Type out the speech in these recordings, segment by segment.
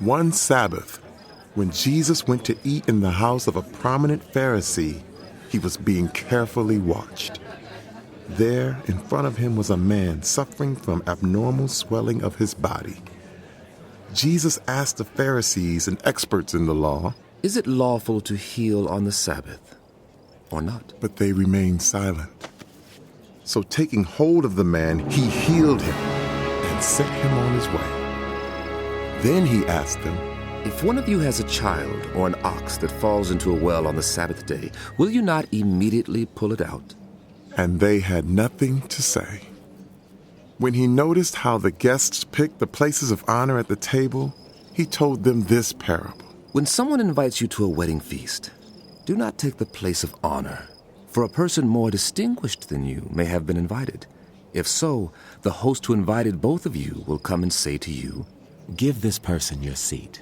One Sabbath, when Jesus went to eat in the house of a prominent Pharisee, he was being carefully watched. There, in front of him, was a man suffering from abnormal swelling of his body. Jesus asked the Pharisees and experts in the law, "Is it lawful to heal on the Sabbath or not?" But they remained silent. So taking hold of the man, he healed him and sent him on his way. Then he asked them, "If one of you has a child or an ox that falls into a well on the Sabbath day, will you not immediately pull it out?" And they had nothing to say. When he noticed how the guests picked the places of honor at the table, he told them this parable. "When someone invites you to a wedding feast, do not take the place of honor, for a person more distinguished than you may have been invited. If so, the host who invited both of you will come and say to you, 'Give this person your seat.'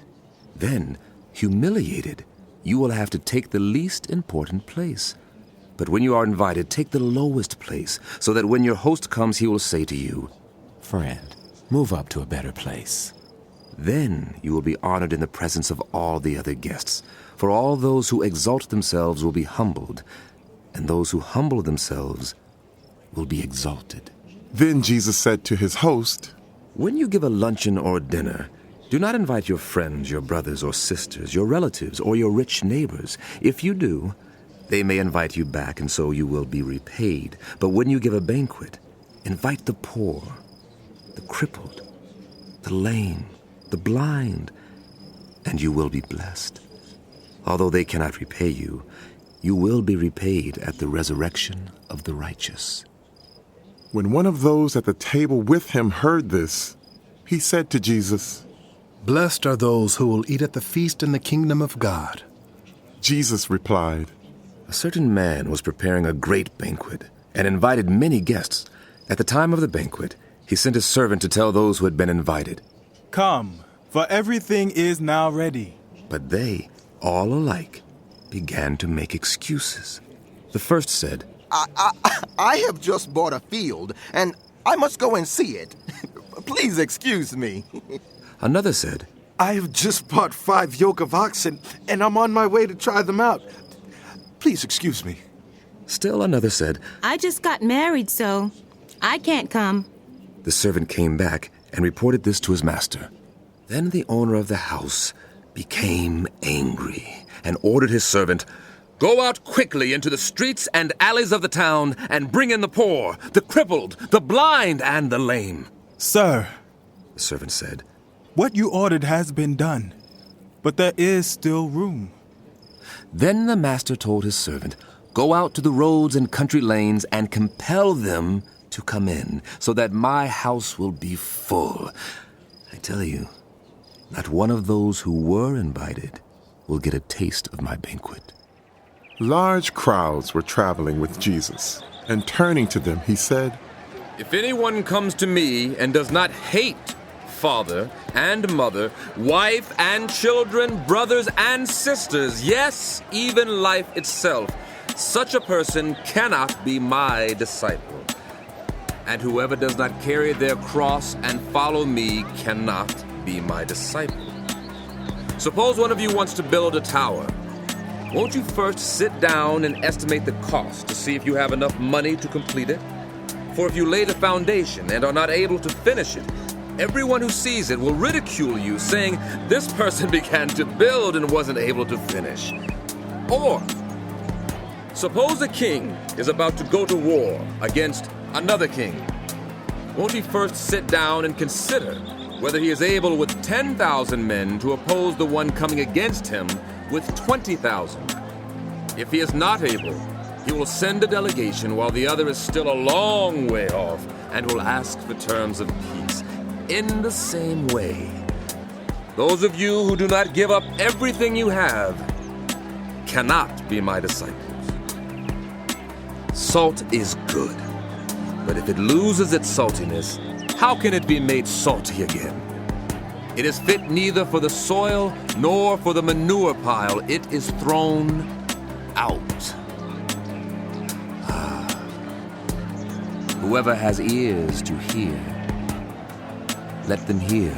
Then, humiliated, you will have to take the least important place. But when you are invited, take the lowest place, so that when your host comes, he will say to you, 'Friend, move up to a better place.' Then you will be honored in the presence of all the other guests. For all those who exalt themselves will be humbled, and those who humble themselves will be exalted." Then Jesus said to his host, "When you give a luncheon or a dinner, do not invite your friends, your brothers or sisters, your relatives, or your rich neighbors. If you do, they may invite you back, and so you will be repaid. But when you give a banquet, invite the poor, the crippled, the lame, the blind, and you will be blessed. Although they cannot repay you, you will be repaid at the resurrection of the righteous." When one of those at the table with him heard this, he said to Jesus, "Blessed are those who will eat at the feast in the kingdom of God." Jesus replied, A certain man was preparing a great banquet and invited many guests. At the time of the banquet, he sent his servant to tell those who had been invited, "Come, for everything is now ready." But they, all alike, began to make excuses. The first said, I have just bought a field, and I must go and see it. Please excuse me." Another said, "I have just bought 5 yoke of oxen, and I'm on my way to try them out. Please excuse me." Still another said, "I just got married, so I can't come." The servant came back and reported this to his master. Then the owner of the house became angry and ordered his servant, "Go out quickly into the streets and alleys of the town and bring in the poor, the crippled, the blind, and the lame." "Sir," the servant said, "what you ordered has been done, but there is still room." Then the master told his servant, "Go out to the roads and country lanes and compel them to come in, so that my house will be full. I tell you, not one of those who were invited will get a taste of my banquet." Large crowds were traveling with Jesus, and turning to them, he said, "If anyone comes to me and does not hate father and mother, wife and children, brothers and sisters, yes, even life itself, such a person cannot be my disciple. And whoever does not carry their cross and follow me cannot be my disciple. Suppose one of you wants to build a tower. Won't you first sit down and estimate the cost to see if you have enough money to complete it? For if you lay the foundation and are not able to finish it, everyone who sees it will ridicule you, saying, 'This person began to build and wasn't able to finish.' Or, suppose a king is about to go to war against another king. Won't he first sit down and consider whether he is able with 10,000 men to oppose the one coming against him with 20,000? If he is not able, he will send a delegation while the other is still a long way off and will ask for terms of peace. In the same way, those of you who do not give up everything you have cannot be my disciples. Salt is good, but if it loses its saltiness, how can it be made salty again? It is fit neither for the soil nor for the manure pile. It is thrown out. Whoever has ears to hear, let them hear.